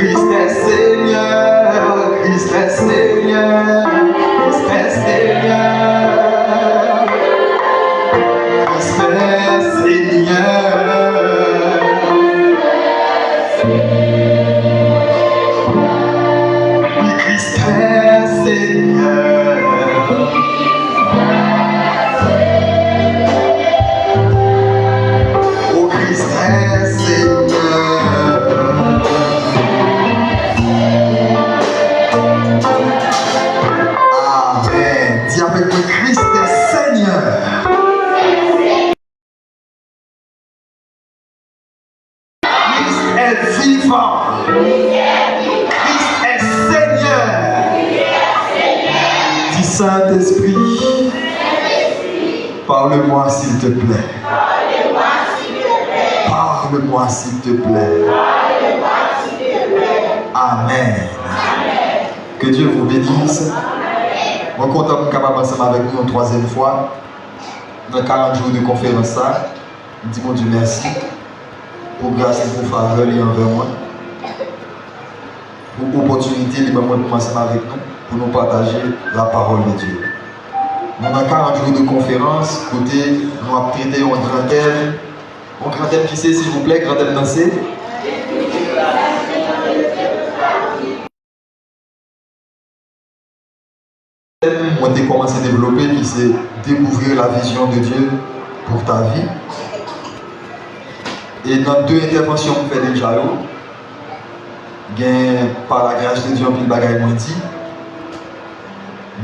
Christ est Seigneur, Christ est Seigneur, Christ est Seigneur, Christ est Seigneur. Oui, Christ est Seigneur. Oh, Christ est Seigneur. Amen. Dis avec moi, Christ est Seigneur. Christ est vivant. Christ est Seigneur. Dis Saint-Esprit, parle-moi s'il te plaît. Parle-moi s'il te plaît. Amen. Que Dieu vous bénisse. Je suis content de être ensemble avec nous une troisième fois. Dans 40 jours de conférence, je dis mon Dieu merci pour grâce et pour faveur envers moi. Pour l'opportunité de commencer avec nous pour nous partager la parole de Dieu. Nous avons 40 jours de conférence, côté nous avons traité un grand thème. Un grand thème qui c'est, s'il vous plaît, grand thème dansé. Moi, j'ai commencé à développer qui c'est découvrir la vision de Dieu pour ta vie. Et dans deux interventions que je fais déjà, par la grâce de Dieu, il bagaille moins dit.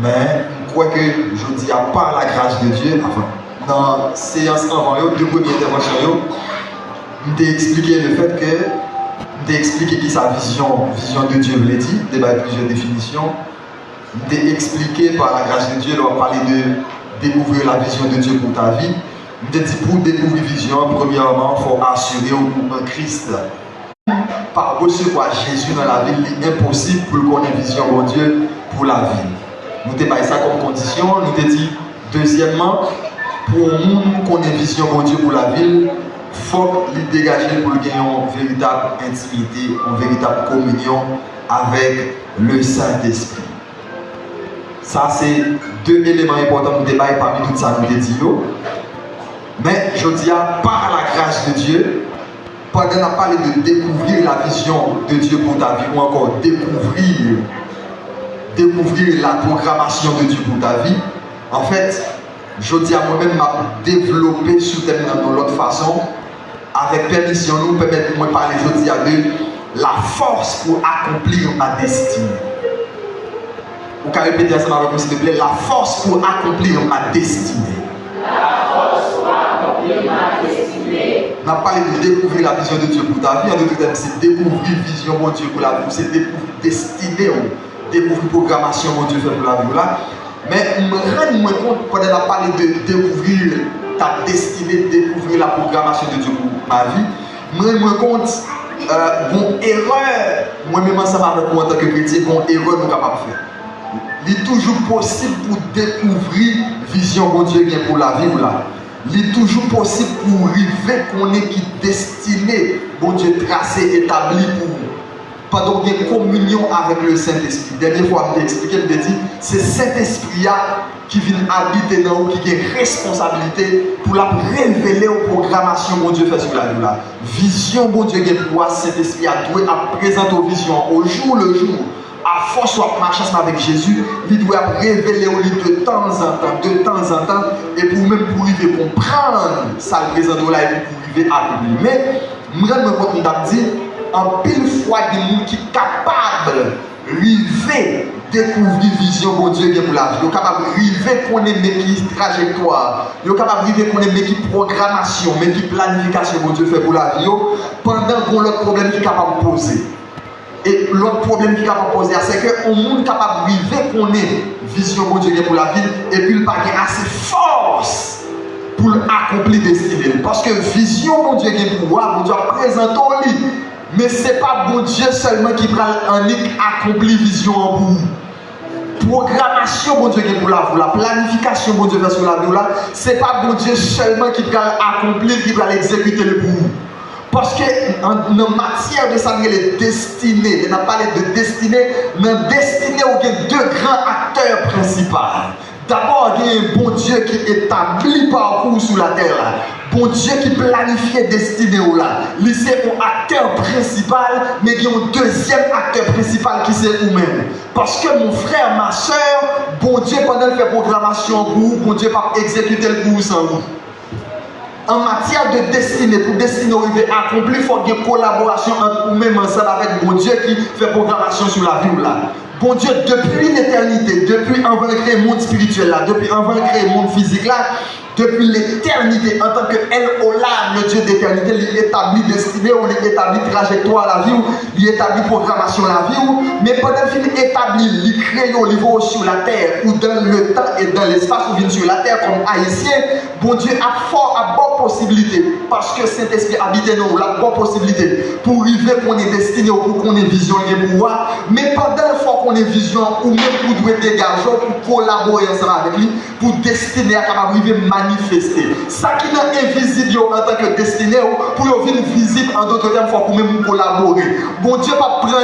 Mais je crois que je dis par la grâce de Dieu, enfin, dans la séance avant, deux premières interventions, je t'ai expliqué le fait que je t'ai expliqué qui sa vision de Dieu voulait dire, débat plusieurs définitions. Je t'ai expliqué par la grâce de Dieu, on va parler de découvrir la vision de Dieu pour ta vie. Je t'ai dit pour découvrir la vision, premièrement, il faut assurer au un Christ. Par recevoir Jésus dans la vie, il est impossible pour qu'on ait une vision de Dieu pour la vie. Nous t'ai mis ça comme condition. Nous t'ai dit, deuxièmement, pour nous qu'on ait une vision de Dieu pour la vie, il faut qu'il dégage pour gagner une véritable intimité, une véritable communion avec le Saint-Esprit. Ça, c'est deux éléments importants de débat parmi tout ça, nous t'ai dit. Mais je dis, par la grâce de Dieu, pendant qu'on a parlé de découvrir la vision de Dieu pour ta vie, ou encore découvrir la programmation de Dieu pour ta vie, en fait, je dis à moi-même, m'a développé sous thème dans l'autre façon, avec permission, nous permettre de parler, je dis à Dieu, la force pour accomplir ma destinée. Vous pouvez répéter ça avec moi, s'il te plaît, la force pour accomplir ma destinée. La force pour accomplir ma destinée. On a parlé de découvrir la vision de Dieu pour ta vie. En d'autres termes, c'est découvrir la vision de Dieu pour la vie. C'est découvrir la destinée, découvrir la programmation de Dieu fait pour la vie. Mais je me rends compte quand on a parlé de découvrir ta destinée, de découvrir la programmation de Dieu pour ma vie. Je me rends compte une erreur. Moi-même, ensemble avec moi en tant que chrétien, une erreur que nous sommes capables de faire. Il est toujours possible pour découvrir la vision de Dieu pour la vie. Il est toujours possible pour arriver qu'on ait qui destiné, bon Dieu tracé, établi pour pendant qu'il y a une communion avec le Saint-Esprit. Dernière fois, je t'ai expliqué, je t'ai dit, c'est Saint-Esprit qui vient habiter dans nous, qui a une responsabilité pour la révéler aux programmations que Dieu fait sur la vie. Vision que Dieu a pour Saint-Esprit a doué à présenter aux visions au jour le jour. À force de marcher avec Jésus, il doit révéler au lit de temps en temps, et pour même pour arriver à comprendre ça le présent là et pour arriver à accomplir. Mais, je me compte dit, en pile fois, des gens qui sont capables de découvrir la vision de Dieu pour la vie. Ils sont capables de qu'on ait qui trajectoire, ils sont capables de qu'on ait qui programmation, mais qui planification que Dieu fait pour la vie, pendant qu'on a l'autre problème qui est capable de poser. Et l'autre problème qui est capable de poser, c'est qu'on est capable de vivre qu'on ait vision de Dieu pour la vie, et puis il n'y a pas assez de force pour accomplir des destinée. Parce que vision de Dieu pour moi, bon Dieu présente au lit. Mais ce n'est pas bon Dieu seulement qui prend un accomplir vision en vous. Programmation bon Dieu pour la planification bon Dieu sur la vie, ce n'est pas bon Dieu seulement qui prend accomplir, qui prend exécuter le pour vous. Parce que en matière de ça, les destinées, on a parlé de destinée. Dans destinée, il y a deux grands acteurs principaux. D'abord, il y a un bon Dieu qui établit parcours sur la terre. Bon Dieu qui planifie destinée là. Il c'est un acteur principal, mais il y a un deuxième acteur principal qui c'est vous-même. Parce que mon frère, ma soeur, bon Dieu, pendant qu'il fait programmation pour vous, bon Dieu va exécuter le pour vous sans vous. En matière de destinée, pour destinée arriver à accomplir, il faut qu'il y ait une collaboration entre vous-même ensemble avec bon Dieu qui fait programmation sur la vie là. Bon Dieu, depuis l'éternité, depuis avant de créer le monde spirituel là, depuis avant de créer le monde physique là, depuis l'éternité, en tant que El-Olam, le Dieu d'éternité, il établit destinée, il établit trajectoire à la vie, il établit programmation à la vie, mais pendant qu'il établit, il crée au niveau sur la terre, ou dans le temps et dans l'espace, ou bien sur la terre comme haïtien, bon Dieu a fort, a bonne possibilité, parce que Saint-Esprit habite nous, la bonne possibilité, pour arriver qu'on est destiné, ou pour qu'on ait vision, et pouvoir, mais pendant le fois qu'on ait vision, ou même pour doit dégager, pour collaborer ensemble avec lui, pour destiner à arriver manifester. Ça qui est invisible en tant que destiné, pour venir visible en d'autres termes, il faut même collaborer. Bon Dieu pas prendre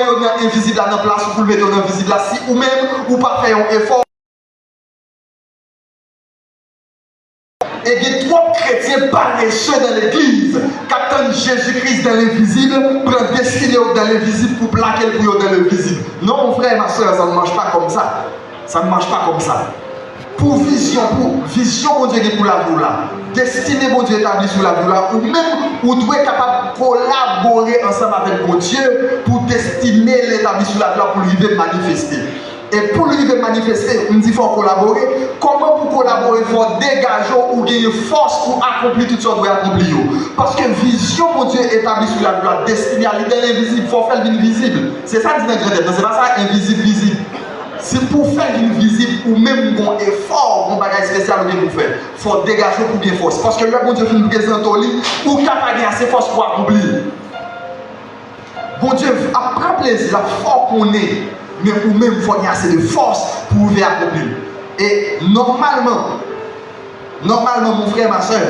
invisible à la place pour le mettre en invisible là, si ou même ou pas faire un effort. Et il y a trois chrétiens paresseux dans l'église, qui attendent Jésus-Christ dans l'invisible, prendre destiné dans l'invisible pour plaquer le dans le visible. Non, mon frère, ma soeur, ça ne marche pas comme ça. Ça ne marche pas comme ça. Pour vision, mon Dieu qui pour la vie là, destiné mon Dieu établi sur la vie là, ou même vous devez être capable de collaborer ensemble avec mon Dieu pour destiner l'établi sur la vie là pour lui manifester. Et pour lui manifester, on dit qu'il faut collaborer. Comment pour collaborer, il faut dégager ou gagner force pour accomplir toutes sortes de accomplir. Parce que vision, mon Dieu, établie sur la vie là, destinée à l'idée invisible, il faut faire l'invisible. C'est ça qui dit dans le grec, c'est pas ça invisible, visible. C'est pour faire l'invisible ou même un effort, un bagage spécial ou pour faire. Il faut dégager pour bien force. Parce que le bon Dieu nous présente au lit, ou capable de assez force pour accomplir. Bon Dieu apprend plaisir, la force qu'on est, mais ou même il faut assez de force pour pouvoir accomplir. Et normalement, mon frère, ma soeur,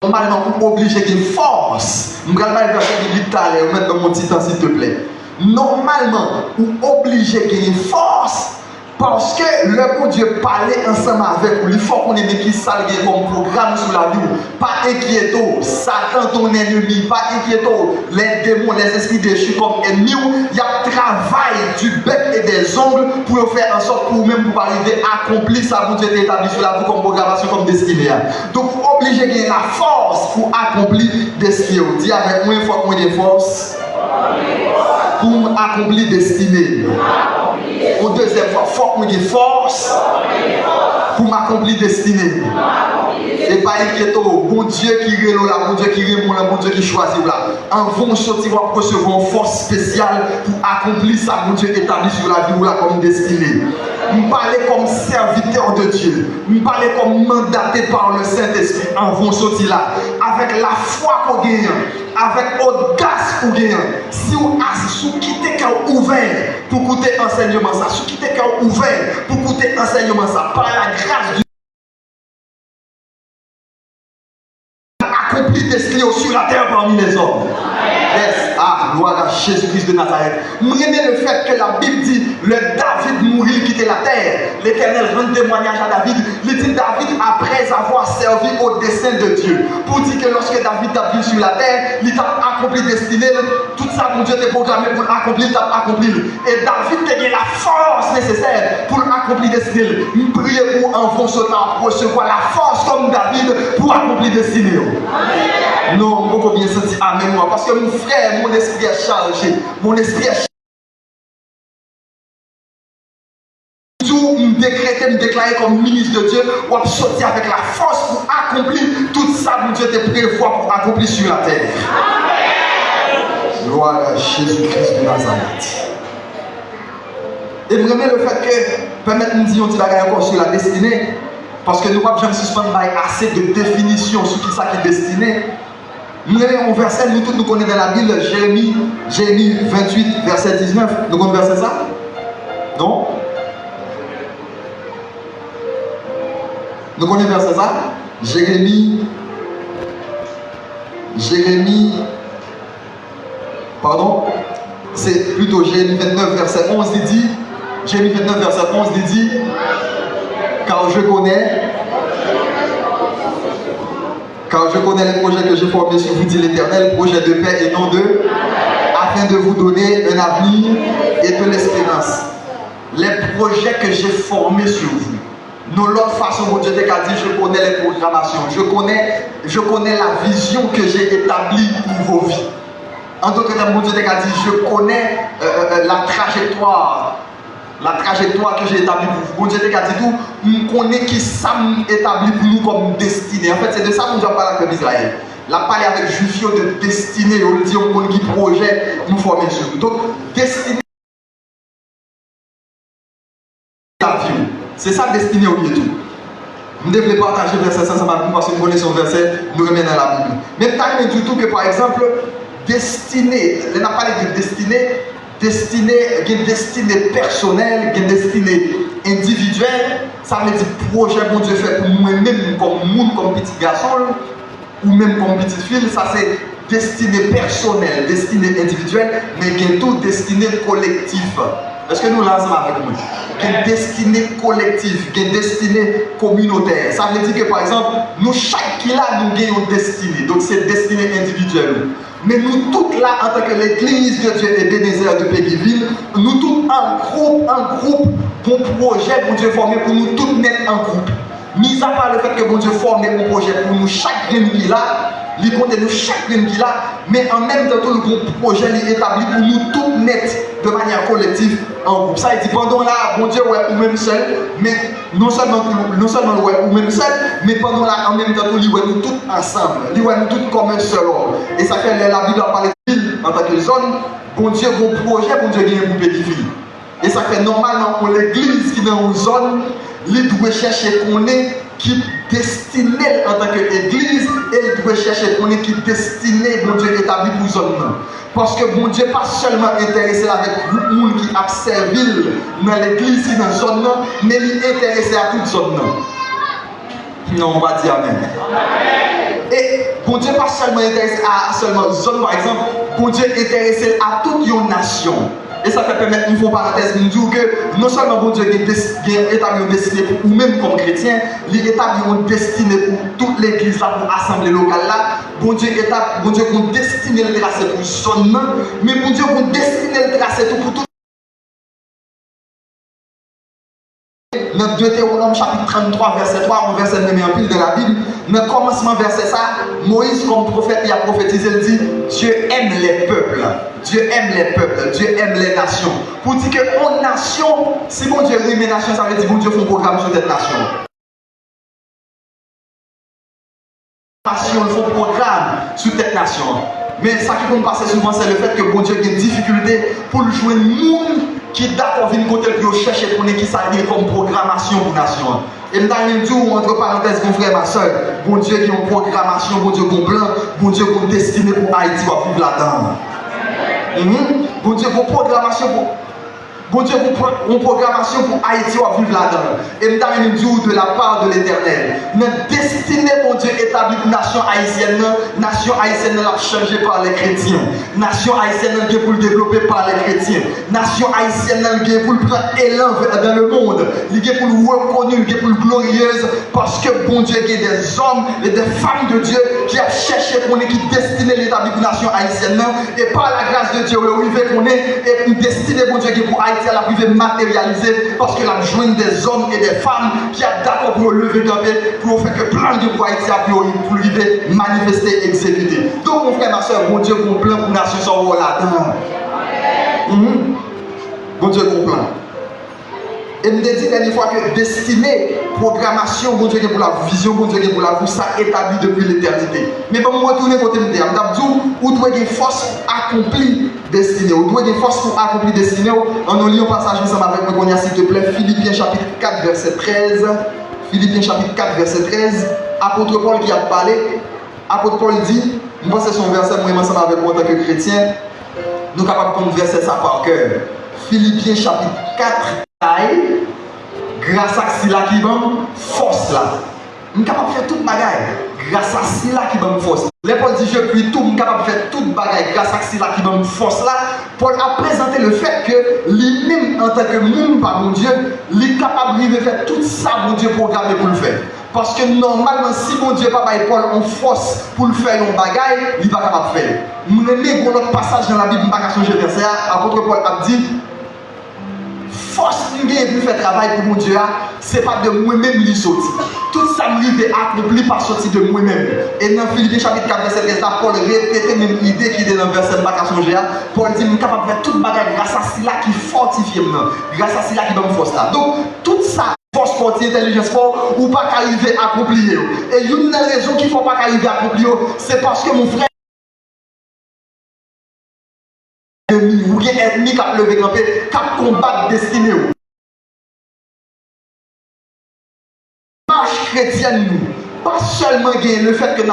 normalement, vous êtes obligé de force. Je vais le verset de l'Italie, je vais mettre dans mon petit temps, s'il te plaît. Normalement, vous êtes obligé de force parce que le bon Dieu parlait ensemble avec vous. Il faut qu'on ait qui ça comme programme sur la vie. Pas inquiéto, Satan ton ennemi, pas inquiéto, les démons, les esprits déchus comme ennemis. Il y a travail du bec et des ongles pour faire en sorte que vous-même vous arriver à accomplir ça, bon Dieu établi sur la vie comme programmation, comme destinée. Donc vous êtes obligé de gagner la force pour accomplir destinée. Dis avec moi, il faut qu'on ait des forces pour accomplir destinée. Au deuxième fois, il faut qu'on ait force pour m'accomplir destinée. Et pas inquiéto, bon Dieu qui est là, bon Dieu qui répond là, bon Dieu qui choisit là. En vont sortir, on va recevoir une force spéciale pour accomplir ça, bon Dieu établi sur la vie là comme destinée. Nous parler comme serviteur de Dieu, nous parler comme mandaté par le Saint-Esprit. En vont sortir là, avec la foi qu'on gagne, avec audace qu'on gagne. Si vous quittez cœur ouvert pour écouter enseignement ça, si vous quittez cœur ouvert pour écouter enseignement ça, par la grâce de accompli destinée sur la terre parmi les hommes. Yes. Ah, gloire à Jésus-Christ de Nazareth. M'aimez le fait que la Bible dit le David mourit, quitter la terre. L'Éternel rend témoignage à David. Il dit David, après avoir servi au dessein de Dieu, pour dire que lorsque David a vu sur la terre, il a accompli destinée. Tout ça, mon Dieu, était programmé pour accomplir, il a accompli. Et David a la force nécessaire pour accomplir destinée. Il prie pour un fond sautant, pour recevoir la force comme David pour accomplir destinée. Non, on peut bien sentir amen moi, parce que mon frère, mon esprit est chargé, mon esprit est chargé. Tout me décréter, me déclarer comme ministre de Dieu, ou à sortir avec la force pour accomplir tout ça que Dieu te prévoit pour accomplir sur la terre. Amen. Gloire à Jésus-Christ de Nazareth. Et vraiment le fait que, permettez-nous de dire, on dit encore sur la destinée, parce que nous ne pouvons pas suspendre assez de définitions sur qui ça qui est destiné. Nous avons un verset, nous tous nous connaissons dans la Bible, Jérémie 28, verset 19. Nous connaissons ça? Non? Nous connaissons verset ça? Jérémie Pardon? C'est plutôt Jérémie 29, verset 11, il dit, Jérémie 29, verset 11, il dit, car je connais les projets que j'ai formés sur vous, dit l'Éternel, projets de paix et non de, afin de vous donner un avenir et de l'espérance. Les projets que j'ai formés sur vous. De l'autre façon, mon Dieu t'a dit, je connais les programmations, je connais la vision que j'ai établie pour vos vies. En tout cas, mon Dieu t'a dit, je connais la trajectoire que j'ai établie pour vous. Mon Dieu t'a dit tout, je connais qui ça établi pour nous comme destinée. En fait, c'est de ça que nous avons parlé avec Israël. La parlé avec Juifio de destinée, on dit on qui projet nous former sur nous. Donc, destinée. C'est ça destinée au lieu de tout. Nous devons partager verset 500 avec nous parce que nous connaissons verset, nous remettons dans la Bible. Mais tu as du tout que par exemple, destinée, on a parlé de destinée, une destinée personnelle, une destinée individuelle, ça veut dire projet bon Dieu fait pour moi-même comme monde, comme petit garçon, ou même comme petite fille, ça c'est destinée personnelle, destinée individuelle, mais il y a tout destinée collective. Est-ce que nous l'avons avec nous? Une destinée collective, une destinée communautaire. Ça veut dire que par exemple, nous chaque qui là, nous avons une destinée. Donc c'est destinée individuelle. Mais nous tous là, en tant que l'église de Dieu et Bénézère de Péguiville, nous tous en groupe, pour projet, pour Dieu formé pour nous tous mettre en groupe. Mis à part le fait que bon Dieu forme un projet pour nous chaque qui là, il compte nous chaque qui là, mais en même temps tout le projet est établi pour nous tous mettre de manière collective en groupe. Ça il dit pendant là, bon Dieu ouais ou même seul, mais non seulement ouais ou même seul, mais pendant là en même temps tout ouais nous tous ensemble, nous ouais nous tous comme un seul homme. Et ça fait la Bible parler de ville en tant que zone, bon Dieu bon projet, bon Dieu gagne pour Péguiville. Et ça fait normalement pour l'église qui est dans une zone, il doit chercher qu'on est qui destiné en tant qu'église et il doit chercher qu'on est qui destiné, bon Dieu, établi pour zone. Parce que bon Dieu pas seulement intéressé avec le monde qui a servi dans l'église, dans la zone, mais il est intéressé à toute zone. Non, on va dire amen. Et bon Dieu pas seulement intéressé à seulement zone, par exemple, bon Dieu est intéressé à toute une nation. Et ça fait permettre, une parenthèse, nous dire que non seulement bon Dieu a établi une destinée pour nous-mêmes comme chrétiens, il a établi une destinée pour toute l'église là, pour l'assemblée locale là. Bon Dieu a une destinée le tracé pour son nom, mais bon Dieu a une destinée le tracé pour tout. Dans Deutéronome chapitre 33, verset 3, un verset nommé en pile de la Bible, dans le commencement verset ça, Moïse comme prophète, il a prophétisé, il dit, Dieu aime les peuples. Dieu aime les peuples, Dieu aime les nations. Pour dire qu'en nation, si bon Dieu aime les nations, ça veut dire que bon Dieu fait un programme sur cette nation. Nation, il faut un programme sur cette nation. Mais ça qui peut me passer souvent, c'est le fait que bon Dieu a des difficultés pour jouer le monde qui est d'accord avec une côté pour chercher pour qui ça comme programmation pour la nation. Et dans le jour, entre parenthèses, mon frère, ma soeur, bon Dieu qui a une programmation, bon Dieu qui a un plan, bon Dieu qui a une destinée pour Haïti, va vivre là-dedans. Bon Dieu, pour programmation pour bon Dieu, une programmation pour Haïti va vivre là-dedans. Et nous avons dit de la part de l'Éternel. Notre destinée, bon Dieu, établie pour la nation haïtienne l'a changé par les chrétiens. Nation haïtienne qui est pour le développer par les chrétiens. Nation haïtienne qui est pour le prendre élan dans le monde. Qui est pour le reconnu, qui est pour le glorieuse. Parce que bon Dieu, il y a des hommes et des femmes de Dieu qui ont cherché pour nous, qui destiné l'établi pour la nation haïtienne. Et par la grâce de Dieu, qu'on est et une destinée, bon Dieu, qui est pour Haïti. Elle a privé matérialisé parce qu'elle a joint des hommes et des femmes qui a d'accord pour lever camper pour faire que plein de pour Haïti pour arriver manifester, exécuter. Donc mon frère, ma soeur, bon Dieu qu'on plein pour la nation sans là-dedans. Bon Dieu qu'on plein. Et me dit la dernière fois que destinée, programmation, bon Dieu qui est pour la vision, bon Dieu qui est pour la vie, ça établi depuis l'éternité. Mais pour me retourner côté de terre, où doit y avoir force accomplie destinée, où doit y avoir force pour accomplir destinée. On lit un passage ensemble avec moi, s'il te plaît, Philippiens chapitre 4, verset 13. Philippiens chapitre 4, verset 13. Apôtre Paul qui a parlé, apôtre Paul dit, moi c'est son verset, moi ensemble avec moi en tant que chrétien, nous sommes capables de prendre verset ça par cœur. Philippiens chapitre 4. Grâce à cela qui va, force là. Je suis capable de faire toute bagaille grâce à cela qui me force. Les Paul dit je puis tout, je suis capable de faire toute bagaille grâce à cela qui me force là. Paul a présenté le fait que lui-même en tant que monde par mon Dieu, il est capable de faire tout ça mon Dieu programmé pour le faire. Parce que normalement, si mon Dieu pas Paul en force pour le faire un bagaille, il va capable de faire. Nous aimons notre passage dans la Bible, je ne vais pas changer verset. Apôtre Paul a dit force qui pour faire travail pour mon Dieu, ce n'est pas de moi-même qui sorti. Tout ça me accompli par sortir de moi-même. Et dans Philippiens chapitre 4, verset 13, Paul répète la même idée qui est dans le verset de Baka Songer. Paul dit, je suis capable de faire toute bagarre grâce à cela qui fortifie moi, grâce à cela qui me force là. Donc, tout ça, force forte, intelligence forte, ou pas qu'arriver à accomplir. Et une des raisons qu'il ne faut pas qu'arriver à accomplir, c'est parce que mon frère, ou bien ennemi qui a levé campé, qui a combattu destiné. Marche chrétienne, nous, pas seulement gagner le fait que nous.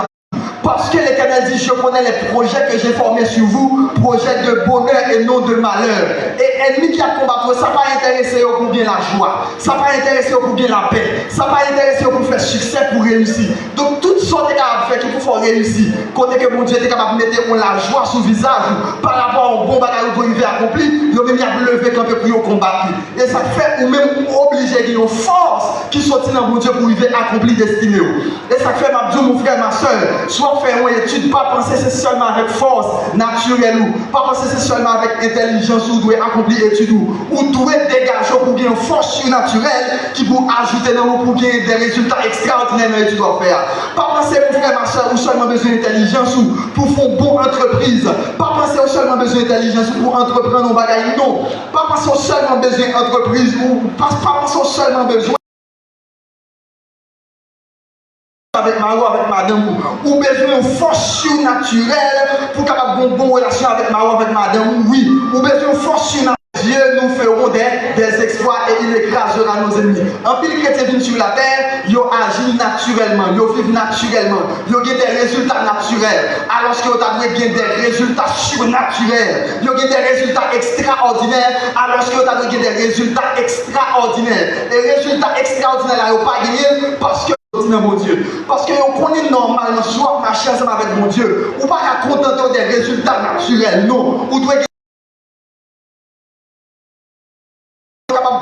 Parce que l'Éternel dit, je connais les projets que j'ai formés sur vous, projets de bonheur et non de malheur. Et ennemi qui a combattu, ça va intéresser pour bien la joie, ça va intéresser pour bien la paix, ça va intéresser pour faire succès, pour réussir. Donc, toutes sortes de choses qui pour faire réussir. Côté que mon Dieu est capable de mettre la joie sur le visage par rapport au bon bagage que vous avez accompli, vous avez même levé quand vous combattre. Et ça fait ou même obligé de une force qui sortit dans mon Dieu pour arriver à accomplir destinée. Et ça fait ma Dieu, mon frère, ma soeur, soit faire une étude, pas penser c'est seulement avec force naturelle ou pas penser c'est seulement avec intelligence ou doit accomplir étude ou doit dégager pour bien une force surnaturelle qui vous ajouter dans vous pour gagner des résultats extraordinaires dans l'étude à faire. Pas penser mon frère ma soeur ou seulement besoin d'intelligence ou pour faire une bonne entreprise. Pas penser au seulement besoin d'intelligence ou pour entreprendre un bagage. Non. Pas penser au seulement besoin d'entreprise ou pas penser au seulement besoin avec Maro, avec madame, ou besoin de force surnaturelle pour avoir une bonne relation avec Maro, avec madame, oui, ou besoin de force surnaturelle. Dieu nous feront des exploits et il écrasera nos ennemis. En pile chrétien vient sur la terre, ils agissent naturellement, ils vivent naturellement, ils ont des résultats naturels, alors qu'ils ont des résultats surnaturels, ils ont des résultats extraordinaires, alors qu'ils ont des résultats extraordinaires. Et les résultats extraordinaires, ils n'ont pas gagné parce que mon Dieu. Parce que on connaît normalement, soit marcher ensemble avec mon Dieu, ou pas à contenter des résultats naturels, non. Ou doit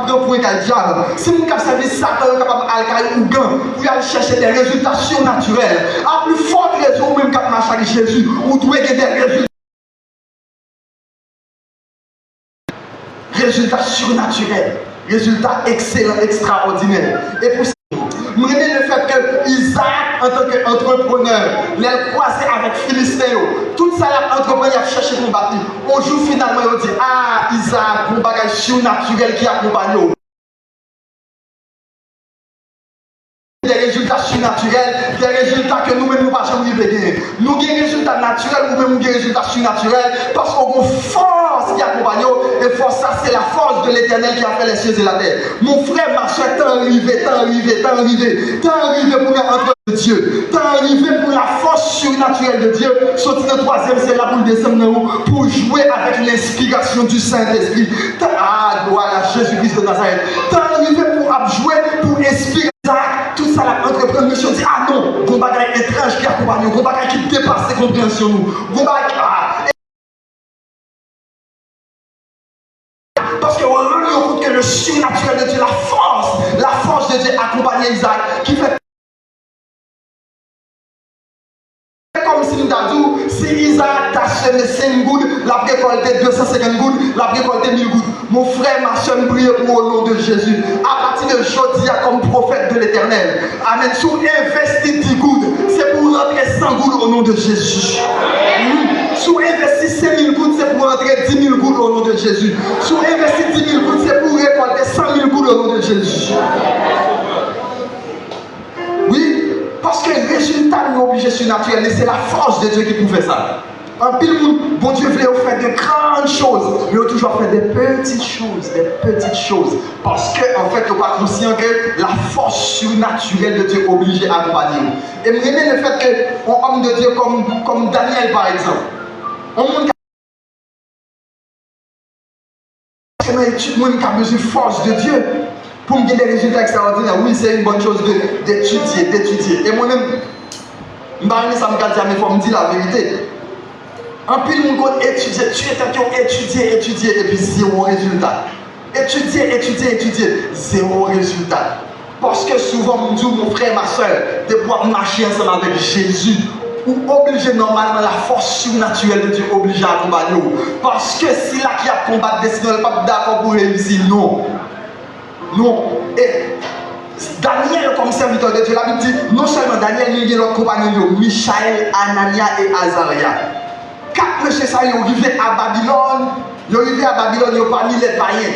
pour un diable. Si nous avons servi Satan, capable d'alcaï ou gan, pour aller chercher des résultats surnaturels. À plus forte raison, même quand marcher avec Jésus, ou doit gagner des résultats surnaturels, résultats excellents, extraordinaires. Et pour ça, je me le fait que Isaac, en tant qu'entrepreneur, l'a croisé avec Philistéo. Tout ça, l'entrepreneur a cherché à combattre. On joue finalement, on dit, ah, Isaac, mon bagage surnaturel qui accompagne. Des résultats surnaturels, des résultats que nous-mêmes nous ne pouvons jamais gagner. Nous avons des résultats naturels, nous-mêmes nous avons des résultats surnaturels, parce qu'on a une force qui accompagne, et force ça, c'est la force de l'Éternel qui a fait les cieux et la terre. Mon frère, ma soeur, t'es arrivé pour l'entre de Dieu, t'es arrivé pour la force surnaturelle de Dieu. Sorti le troisième, c'est là pour le descendre, pour jouer avec l'inspiration du Saint-Esprit. Ah, gloire à Jésus-Christ de Nazareth. T'es arrivé pour jouer, pour inspirer. Tout ça, l'entrepreneur mission dit, ah non, bon bagage étrange qui accompagne nous, bon bagage qui dépasse ses compréhensions nous, bon bagage, parce qu'on rend compte que le surnaturel de Dieu, la force de Dieu accompagne Isaac, qui fait comme si nous avons dit, si Isaac t'a semé 5 gouttes, l'a récolté 250 gouttes, l'a récolté 1000 gouttes. Mon frère, ma soeur, me prie pour au nom de Jésus. À partir de aujourd'hui, comme prophète de l'Éternel. Amen. Si vous investissez 10 gouttes, c'est pour rentrer 100 gouttes au nom de Jésus. Si vous investissez 5000 gouttes, c'est pour rentrer 10 000 gouttes au nom de Jésus. Si vous investissez 10 000 gouttes, c'est pour récolter 100 000 gouttes au nom de Jésus. Oui, parce que le résultat de l'obligé surnaturel, c'est la force de Dieu qui pouvait ça. Un pile monde, bon Dieu voulait faire de grandes choses, mais il a toujours fait des petites choses. Parce qu'en fait, on n'est pas conscient que la force surnaturelle de Dieu est obligée à accompagner. Et je me le fait qu'un homme de Dieu comme Daniel, par exemple, on monde qui a besoin de force de Dieu. pour me donner des résultats extraordinaires, oui, c'est une bonne chose d'étudier. Et moi-même, ça me garde, mais il faut me dire la vérité. En plus, mon compte étudier, tu es étudier, et puis zéro résultat. Étudier, zéro résultat. Parce que souvent, mon frère, ma soeur, de pouvoir marcher ensemble avec Jésus, ou obliger normalement la force surnaturelle de Dieu, obligé à combattre. Parce que si là qui a combattre destinée, elle n'est pas d'accord pour réussir, non. Et Daniel, comme serviteur de Dieu, la Bible dit, non seulement Daniel, il y a l'autre compagnon, Michaël, Anania et Azaria. Quatre monsieur ça, ils sont arrivés à Babylone, ils sont parmi les païens.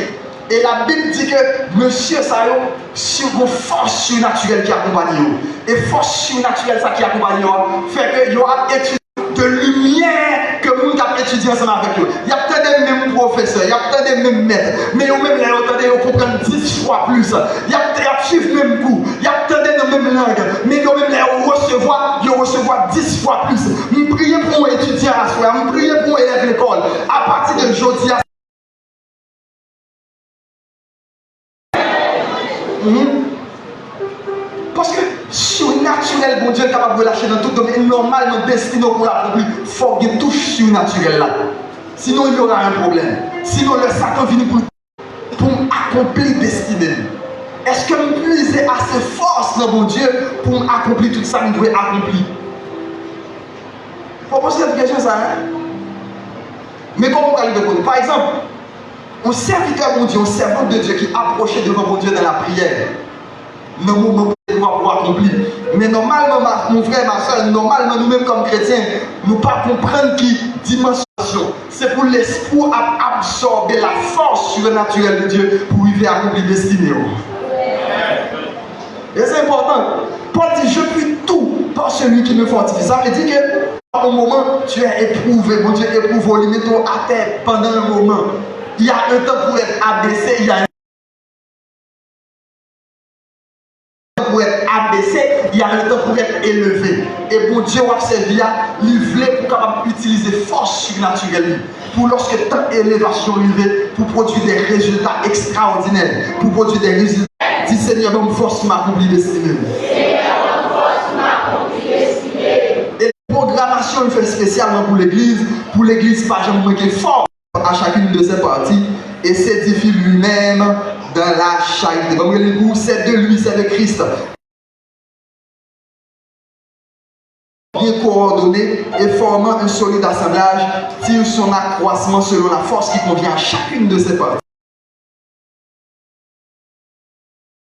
Et la Bible dit que monsieur ça, sur une force surnaturelle qui accompagne. Et force surnaturelle ça qui accompagne, fait que y aura étudié de lumière que nous avons étudié ensemble avec eux. Il y a peut-être des mêmes professeurs, il y a peut-être des mêmes maîtres, mais ils même ils comprennent 10 fois plus. Il y a peut-être suivre le même cours, il y a peut-être les mêmes langues, mais ils même les recevoir 10 fois plus. Nous prions pour étudier à soi, nous prions pour élèver l'école. À partir de aujourd'hui, parce que surnaturel, bon Dieu est capable de lâcher dans tout domaine normal, nos destinées pour l'accomplir. Il faut qu'il touche surnaturel là. Sinon, il y aura un problème. Sinon, le Satan vient pour accomplir destinée. Est-ce que nous puisons assez force dans mon Dieu pour accomplir tout ça que nous devons accomplir? Il faut poser cette question, ça. Hein? Mais comment on va le répondre? Par exemple, un serviteur de Dieu, un servant de Dieu qui approchait devant mon Dieu dans la prière, nos moments pour accomplir. Mais normalement, mon frère, ma soeur, normalement, nous-mêmes comme chrétiens, nous ne pas comprendre qui dimension. C'est pour l'esprit absorber la force surnaturelle de Dieu pour arriver à accomplir destinée. Et c'est important. Paul dit, je puis tout par celui qui me fortifie. Ça veut dire que au moment, tu es éprouvé. Mon Dieu éprouve, il met ton à terre pendant un moment. Il y a un temps pour être abaissé, il y a un temps pour être abaissé, il y a un temps pour être élevé. Et bon Dieu a servi à livrer pour capable utiliser force surnaturelle pour lorsque le temps d'élévation arrive, pour produire des résultats extraordinaires, pour produire des résultats. Dis Seigneur, donne force m'accomplir destinée. Et la programmation il fait spécialement pour l'église pas jamais manquer fort à chacune de ses parties et s'édifie lui-même dans la charité. Donc, c'est de lui, c'est de Christ. Bien coordonné et formant un solide assemblage, tire son accroissement selon la force qui convient à chacune de ses parties.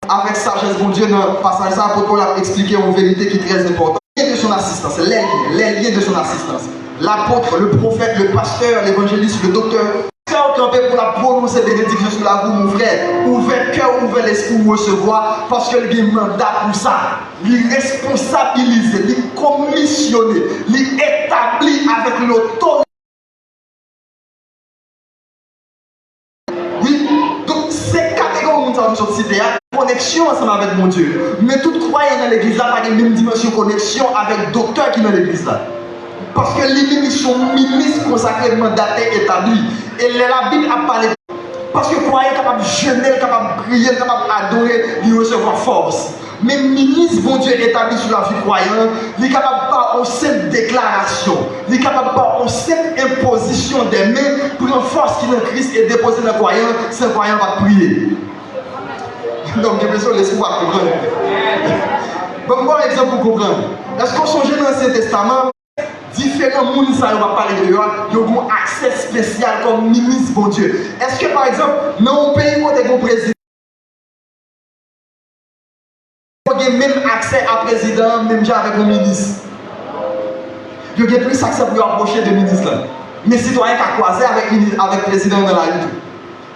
Avec sagesse, bon Dieu, dans le passage, ça, Paul a expliqué une vérité qui est très importante. Les liens de son assistance, les liens de son assistance. L'apôtre, le prophète, le pasteur, l'évangéliste, le docteur, campé pour la prononcer bénédiction sur la vous, mon frère. Ouvert cœur, ouvert l'esprit pour recevoir, parce que le mandat pour ça. Il responsabilise, il commissionne, il établit avec l'autorité. Oui, donc ces catégories nous avons cité, connexion ensemble avec mon Dieu. Mais tout croyant dans l'église là, pas une même dimension connexion avec docteur qui est dans l'église là. Parce que les sont ministres consacrés, mandatés, établis. Et la Bible a parlé. Parce que croyant capable de jeûner, capable de prier, capable d'adorer, de recevoir force. Mais ministre, bon Dieu, établi sur la vie croyante, il est capable pas en cette déclaration, il est capable pas en cette imposition des mains pour une force qui est en Christ et déposer dans le croyant, ce croyant va prier. Donc, j'ai besoin de l'esprit pour comprendre. Bon, moi, un exemple pour comprendre. Est-ce qu'on songe dans l'Ancien Testament? Différents mondes, ça va parler de eux, ils ont un accès spécial comme ministre, bon Dieu. Est-ce que par exemple, dans un pays où il y a un président, il y a même accès à président, même déjà avec un ministre? Il y a plus accès pour approcher de ministre là. Mais citoyen qui a croisé avec le président dans la rue.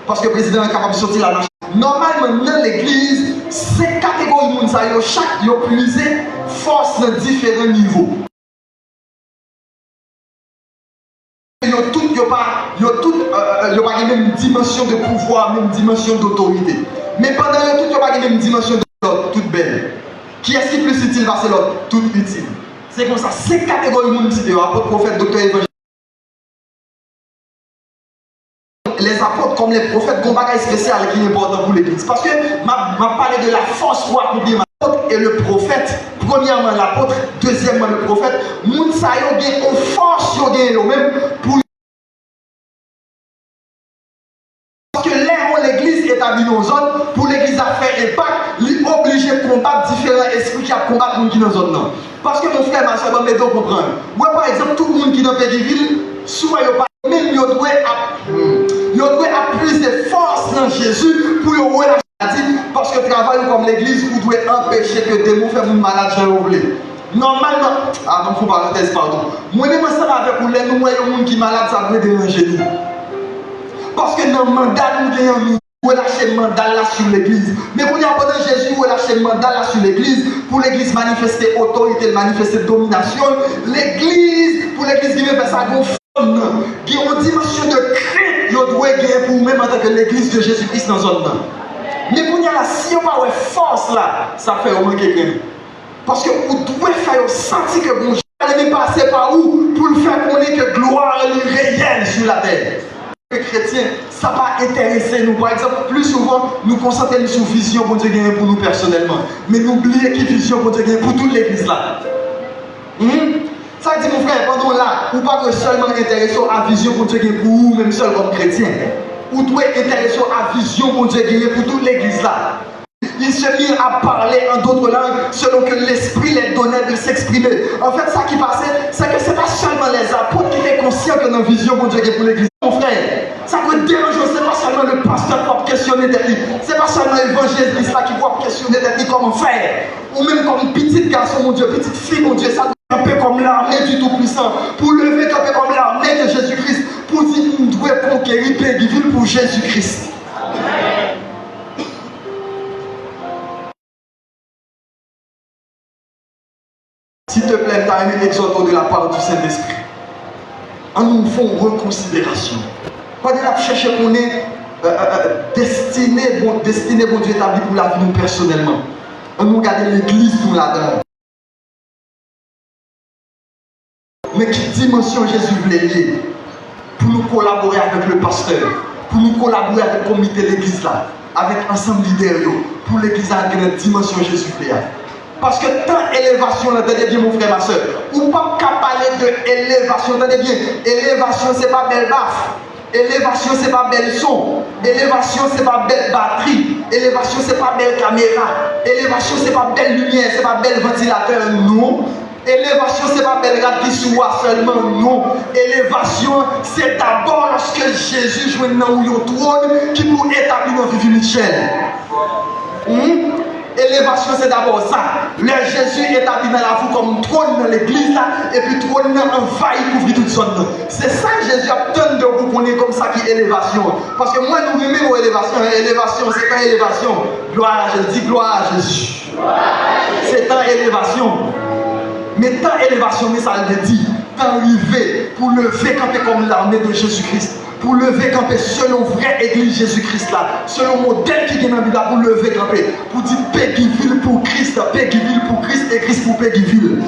Parce que le président est capable de sortir la machine. Normalement, dans l'église, ces catégories de monde, chaque ont puisé force dans différents niveaux. Ils n'ont pas la même dimension de pouvoir, même dimension d'autorité. Mais pendant tout, ils n'ont pas la même dimension de toute belle. Qui est-ce qui est plus utile? C'est l'autre, tout utile. C'est comme ça, ces catégories de monde, apôtre, prophète, docteur, évangéliste. les apôtres comme les prophètes, qu'on bagage spécial qui est important pour l'église. Parce que m'a parlé de la force pour accomplir l'apôtre et le prophète. Premièrement l'apôtre, deuxièmement le prophète. Moun sa yo gen une force yo gen yo même pour parce que l'église établie dans une zone, pour l'église à faire impact, il est obligé de combattre différents esprits qui combattent les gens qui sont dans zone. Parce que mon frère, ma soeur, je vais comprendre. Moi, par exemple, tout le monde qui est dans Péguiville, souvent, même il doit avoir plus de force dans Jésus pour y avoir la maladie. Parce que travail comme l'église, vous devez empêcher que des démons fassent une malade, je voulais. Normalement, ah non, il faut parenthèse, pardon. Moi-même, ensemble avec vous, nous voyons les gens qui sont malades, ça doit déranger nous. Parce que dans le mandat, nous avons relâché le mandat là sur l'église. Mais pour y avoir Jésus, relâché le mandat là sur l'église, pour l'église manifester autorité, manifester domination. L'église, pour l'église qui veut faire ça, qui ont une dimension de crainte, ils doivent gagner pour même en tant que l'église de Jésus-Christ dans zone. Mais pour y avoir si on n'a pas de force là, ça fait au moins quelqu'un. Parce que vous devez faire sentir que bon Dieu allez passer par où pour le faire connaître que gloire est réelle sur la terre. Les chrétiens, ça va intéresser nous. Par exemple, plus souvent, nous concentrons sur la vision pour Dieu gagner pour nous personnellement. Mais nous oublions que vision pour Dieu gagner pour toute l'église là. Ça dit mon frère, pendant là, ou pas que seulement intéressé à la vision pour Dieu gagner pour vous, même seul comme chrétien. Ou doit intéresser à la vision pour Dieu gagner pour toute l'église là. Il se mit à parler en d'autres langues selon que l'esprit les donnait de s'exprimer. En fait, ça qui passait, c'est que ce n'est pas seulement les apôtres qui étaient conscients que nos visions pour Dieu pour l'église. Mon frère, ça peut déranger, ce n'est pas seulement le pasteur qui va questionner des livres. Ce n'est pas seulement l'évangéliste qui va questionner des livres comment faire. Ou même comme petit garçon, mon Dieu, petite fille, mon Dieu, ça doit camper comme l'armée du Tout-Puissant. Pour lever camper comme l'armée de Jésus-Christ. Pour dire qu'on doit conquérir Péguiville pour Jésus-Christ. S'il te plaît, tu as un exhortant de la part du Saint-Esprit. En nous faisons reconsidération. Pas de la chercher qu'on est destiné, bon Dieu établi pour la vie nous personnellement. On nous regarde l'église pour là-dedans. Mais quelle dimension Jésus voulait lier pour nous collaborer avec le pasteur, pour nous collaborer avec le comité de l'église là, avec l'ensemble leader, pour l'église à quelle dimension Jésus voulait. Parce que tant élévation, entendez bien mon frère, ma soeur, ou pas qu'à parler de élévation, entendez bien, élévation c'est pas belle baffe, élévation c'est pas belle son, élévation c'est pas belle batterie, élévation c'est pas belle caméra, élévation c'est pas belle lumière, c'est pas belle ventilateur, non. Élévation c'est pas belle rade qui soit seulement, non. Élévation c'est d'abord lorsque Jésus joue dans un trône qui pour établir notre vie Michel. Élévation c'est d'abord ça. Le Jésus établi dans la vie comme trône dans l'église là, et puis trône envahit couvrir toute zone. C'est ça que Jésus a besoin de vous connaître comme ça qui est élévation. Parce que moi nous aimons élévation. Élévation c'est pas élévation. Gloire à Jésus, gloire à Jésus. C'est un élévation. Mais tant élévation, mais ça le dit, tant arriver pour lever camper comme l'armée de Jésus-Christ, pour lever camper selon vraie église Jésus-Christ là, selon le modèle qui est dans la Bible pour lever camper, pour dire Péguiville pour Christ, Péguiville pour Christ et Christ pour Péguiville.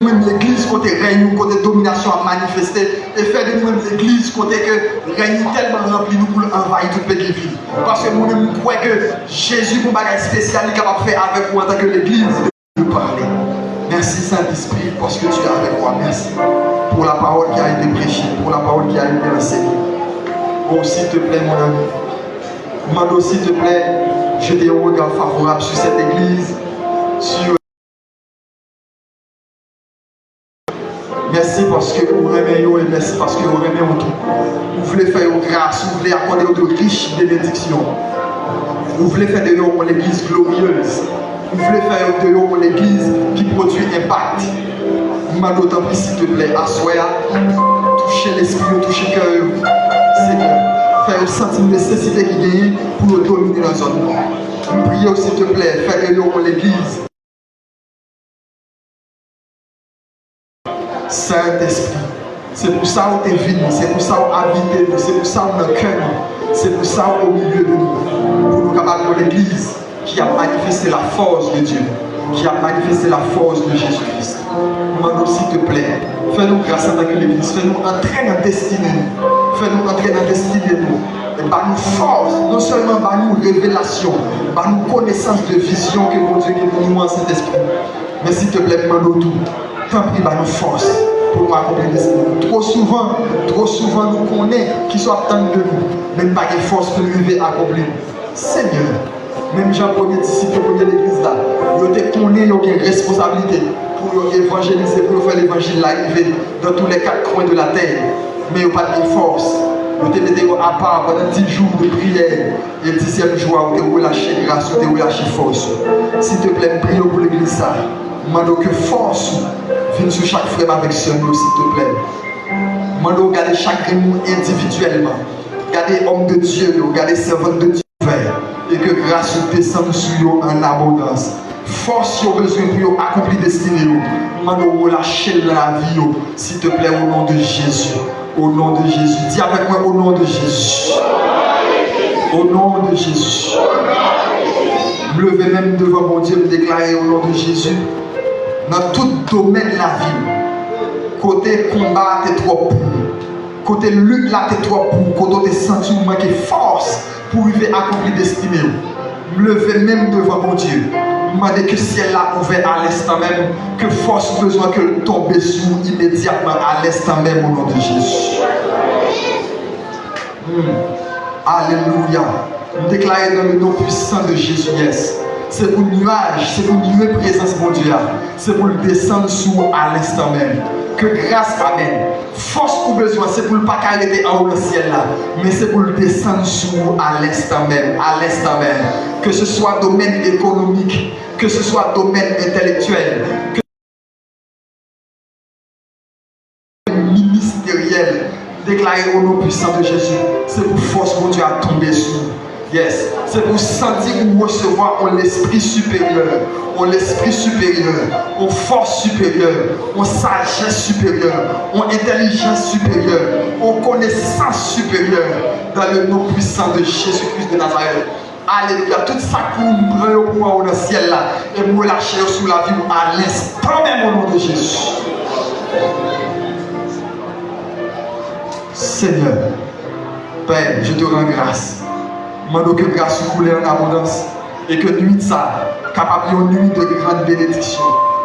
Même l'église côté règne, côté domination à manifester et faire de nous-mêmes l'église côté que règne tellement rempli nous pour envahir tout Péguiville. Parce que nous-mêmes nous croyons que Jésus pour bagage spécial est capable de faire avec vous en tant que l'église de parler. Merci Saint-Esprit parce que tu es avec moi. Merci pour la parole qui a été prêchée, pour la parole qui a été enseignée. Oh s'il te plaît mon ami, Mando s'il te plaît, je t'ai un regard favorable sur cette église, sur merci parce que vous aimez et merci parce que vous aimez tout. Vous voulez faire grâce, vous voulez accorder de riches bénédictions. Vous voulez faire de vous une église glorieuse. Vous voulez faire de vous une église qui produit impact. Mando t'en prie s'il te plaît, assoya, touchez l'esprit, touchez le cœur. Seigneur, faire sentir une nécessité qui gagne pour dominer la zone. Priez s'il te plaît, faire de vous l'église. Saint-Esprit, c'est pour ça qu'on est venu, c'est pour ça qu'on habite, c'est pour ça qu'on est cœur, c'est pour ça qu'on est au milieu de nous, pour nous capables de l'église qui a manifesté la force de Dieu. qui a manifesté la force de Jésus-Christ. Demandons s'il te plaît, fais-nous grâce à ta Église, fais-nous entrer dans la destinée, fais-nous entrer dans la destinée, et par nous force, non seulement par nous révélation, par nous connaissance de vision que mon Dieu est pour nous en Saint-Esprit, mais s'il te plaît, demandons tout, tant pis par nous force pour nous accomplir la destinée. Trop souvent nous connaissons qui sont attendus de nous, même pas de force pour nous arriver à accomplir. Seigneur, même Jean premier disciple de l'église là, il te connaît, il a une responsabilité pour évangéliser, pour faire l'évangile arriver dans tous les quatre coins de la terre. Mais il n'y a pas de force. Vous te mettez à part pendant 10 jours de prière. Et le 10e jour, vous te relâchez grâce, vous te relâchez force. S'il te plaît, prions pour l'église ça. Demandons que force vienne sur chaque frère avec ce nom, s'il te plaît. Demandons de garder chaque monde individuellement. Gardez homme de Dieu, gardez servant de Dieu ouvert. Et que grâce descende sur eux en abondance. Force au besoin pour accomplir destinée. Demandons de relâcher la vie, s'il te plaît, au nom de Jésus. Au nom de Jésus. Dis avec moi, au nom de Jésus. Au nom de Jésus. Me lever même devant mon Dieu, me déclarer au nom de Jésus. Dans tout domaine de la vie. Côté combat, t'es trop pour. Côté lutte, là, t'es trop pour. Côté senti ou manquer force pour arriver à accomplir destinée. Me lever même devant mon Dieu. Demandez que le ciel l'a ouvert à l'instant même, que force besoin que le tombe sous immédiatement à l'instant même au nom de Jésus. Alléluia. Nous déclarons dans le nom puissant de Jésus, yes. C'est pour le nuage, c'est pour nuer présence mon Dieu. C'est pour le descendre sous à l'instant même. Que grâce, amen. Force pour besoin, c'est pour ne pas arrêter en haut le ciel là, mais c'est pour le descendre sous à l'instant même, à l'instant même. Que ce soit domaine économique, que ce soit domaine intellectuel, que ce soit ministériel, déclaré au nom puissant de Jésus. C'est pour force mon Dieu à tomber sous. Yes, c'est pour sentir ou recevoir en l'esprit supérieur, en force supérieure, en sagesse supérieure, en intelligence supérieure, en connaissance supérieure, dans le nom puissant de Jésus-Christ de Nazareth. Alléluia, tout ça pour nous prendre au pouvoir au ciel là, et nous relâcher sous la vie à l'instant même au nom de Jésus. Seigneur, Père, je te rends grâce. Demandons que grâce coule en abondance et que nuit ça, capable une nuit de grande bénédiction.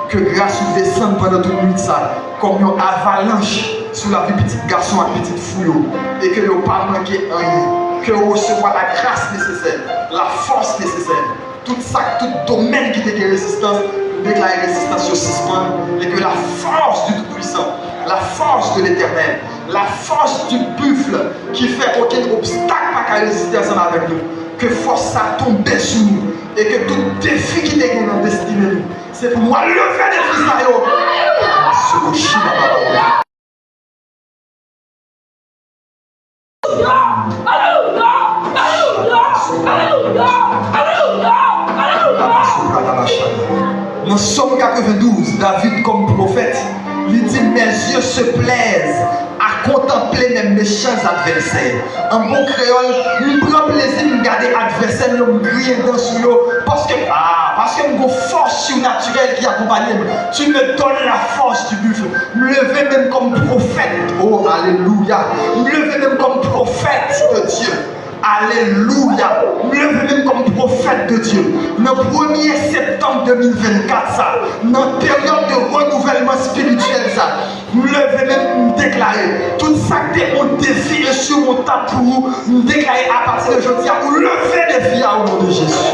Que grâce descende pendant toute nuit ça, comme une avalanche sur la vie petit garçon et petite fouille. Et que nous pas manquer rien. Que nous recevons la grâce nécessaire, la force nécessaire. Tout ça, tout domaine qui était résistance, déclarer résistance sur suspens. Et que la force du Tout-Puissant, la force de l'Éternel, la force du buffle qui fait aucun obstacle pas qu'à résister ensemble avec nous. Que force ça tombe sur nous et que tout défi qui est dans notre destinée, c'est pour moi lever des fils à Dans Somme 92, David comme prophète, il dit mes yeux se plaisent à contempler mes méchants adversaires. En bon créole, il prend plaisir de regarder l'adversaire, de me crier dans sous eux, parce que j'ai une force surnaturelle qui accompagne. Tu me donnes la force du buffle. Me lever même comme prophète. Oh, alléluia. Me lever même comme prophète de Dieu. Alléluia. Me lever même comme prophète de Dieu. Le 1er septembre 2024, ça, notre période de renouvellement spirituel, ça, me lever même me déclarer. Tout ça que t'es au défi et sur mon temps pour vous, me déclarer à partir de aujourd'hui, à vous lever des vies au nom de Jésus.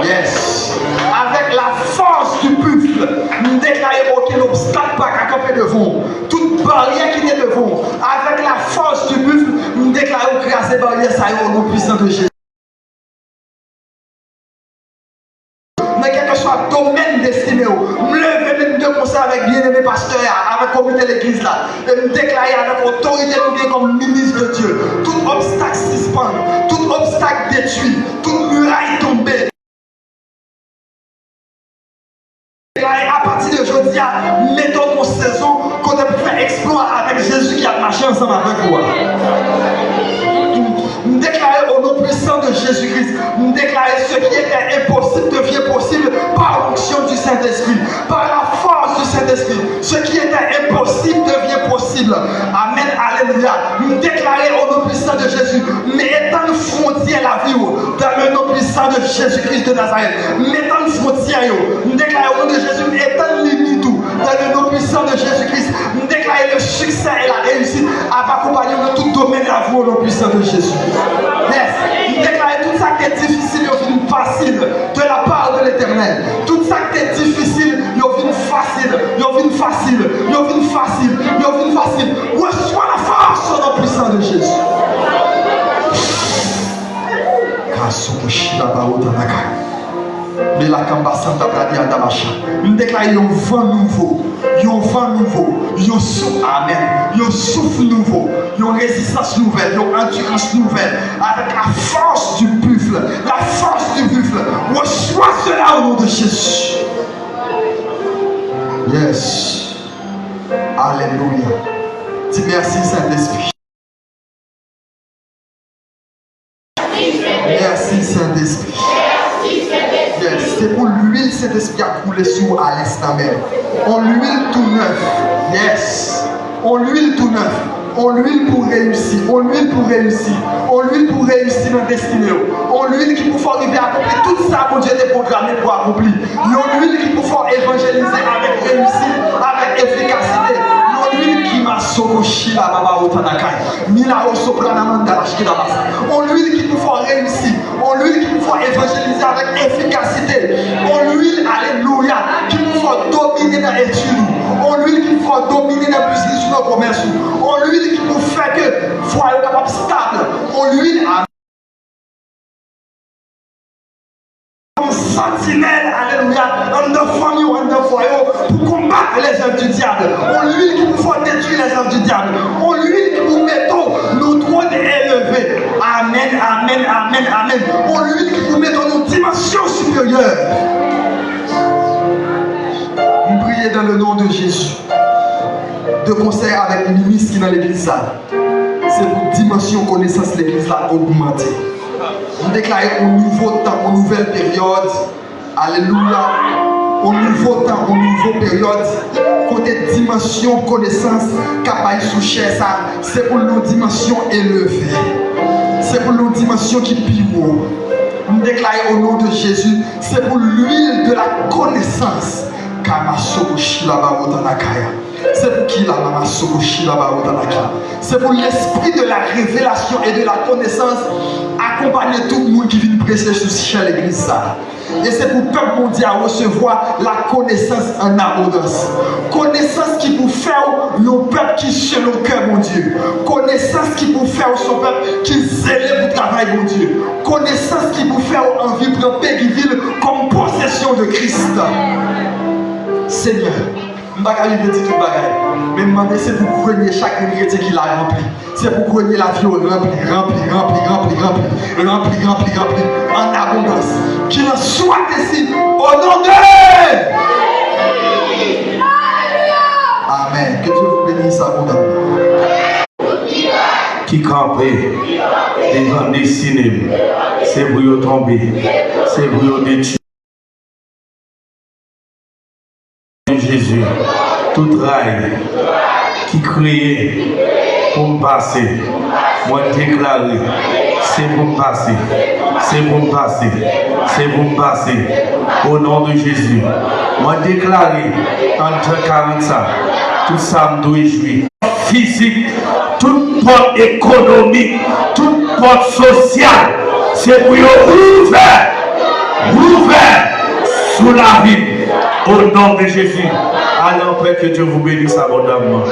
Yes. Avec la force du buffle, me déclarer aucun obstacle pas qu'à camper devant. Toute barrière qui est devant. Avec la force du buffle, me déclarer au créer ces barrières, ça au nom puissant de Jésus. Mais quel que soit le domaine destiné, me lever même de concert avec bien-aimé pasteur, avec la communauté de l'église là, et me déclarer avec autorité comme ministre de Dieu. Tout obstacle suspend, tout obstacle détruit, toute muraille tombée. À partir d'aujourd'hui, mettons nos saisons qu'on a pu faire exploit avec Jésus qui a marché ensemble avec vous. Nous déclarer au nom puissant de Jésus-Christ, nous déclarer ce qui était impossible devient possible par l'onction du Saint-Esprit. Ce qui était impossible devient possible. Amen, alléluia. Nous déclarons au nom puissant de Jésus, mais étant une frontière la vie, dans le nom puissant de Jésus-Christ de Nazareth, mettons une frontière, nous déclarons au nom de Jésus, étant une limite, dans le nom puissant de Jésus-Christ, nous déclarons le succès et la réussite à accompagner de tout domaine de la vie au nom puissant de Jésus. Yes. Nous déclarons tout ça qui est difficile, il y a facile de la part de l'Éternel. Tout ça qui est difficile, il y a facile, il y a facile, il y a facile, il y a facile. Reçois la force au nom puissant de Jésus. Mais la Kambasanta Bradia Damasha. Nous déclarons un vent nouveau, un vent nouveau, un souffle, amen, un souffle nouveau, une résistance nouvelle, une endurance nouvelle, avec la force du buffle, la force du buffle. Reçois cela au nom de Jésus. Yes. Alléluia. Dis merci Saint-Esprit. Merci Saint-Esprit. Yes. C'est pour l'huile Saint-Esprit a coulé sur à l'instant même. On l'huile tout neuf. Yes. On l'huile tout neuf. On l'huile pour réussir. On l'huile pour réussir. On l'huile pour réussir dans la destinée. On l'huile qui peut arriver à accomplir tout ça que Dieu a programmé pour accomplir. On l'huile qui peut évangéliser avec réussite, avec efficacité. On l'huile qui m'a sauvé la baba otanakai. Mila osoprana mandala shkida basa. On l'huile qui peut réussir. On l'huile qui peut évangéliser avec efficacité. On l'huile, alléluia, qui peut dominer dans l'étude. On l'huile qui peut dominer dans le business ou dans le commerce. On l'huile qui peut faire que foyer capable stable. On l'huile comme sentinelle, alléluia, en de famille ou en de foyer pour combattre les œuvres du diable. On l'huile qui peut détruire les œuvres du diable. On l'huile qui peut mettre nos trônes élevés. Amen, amen, amen, amen. On l'huile qui peut mettre nos dimensions supérieures. Nous prions dans le nom de Jésus. De concert avec le ministre qui est dans l'église là. C'est pour dimension connaissance de l'église là augmenter. Nous déclarons un nouveau temps, une nouvelle période. Alléluia. Un nouveau temps, une nouvelle période. Côté dimension connaissance, capable sous chair ça, c'est pour nos dimensions élevées. C'est pour nos dimensions qui pivot. Nous déclarons au nom de Jésus, c'est pour l'huile de la connaissance. C'est pour qui la mama sokoshi là-bas au Tanaka. C'est pour l'esprit de la révélation et de la connaissance accompagner tout le monde qui vient prêcher sur l'église. Et c'est pour le peuple mondial recevoir la connaissance en abondance. Connaissance qui peut faire nos peuples qui sont au cœur, mon Dieu. Connaissance qui peut faire son peuple qui zèle pour travail, mon Dieu. Connaissance qui peut faire envie de Péguiville comme possession de Christ. Seigneur. Je ne vais pas dire tout le bagage. Mais demander c'est pour gagner chaque ingrédient qu'il a rempli. C'est pour gagner la vie remplie en abondance. Qu'il en soit ici au nom de Amen. Que Dieu vous bénisse abondamment. Qui campait devant destinée, c'est pour tomber, c'est pour détruire. Jésus, tout rail qui créait pour me passer, moi déclarer, c'est pour me passer, c'est pour me passer, c'est pour me passer, au nom de Jésus. Moi déclarer en 40 ça, tout ça me doit jouer. Physique, toute porte économique, toute porte sociale, c'est pour ouvert sous la vie. Au nom de Jésus, alors Père, que Dieu vous bénisse abondamment.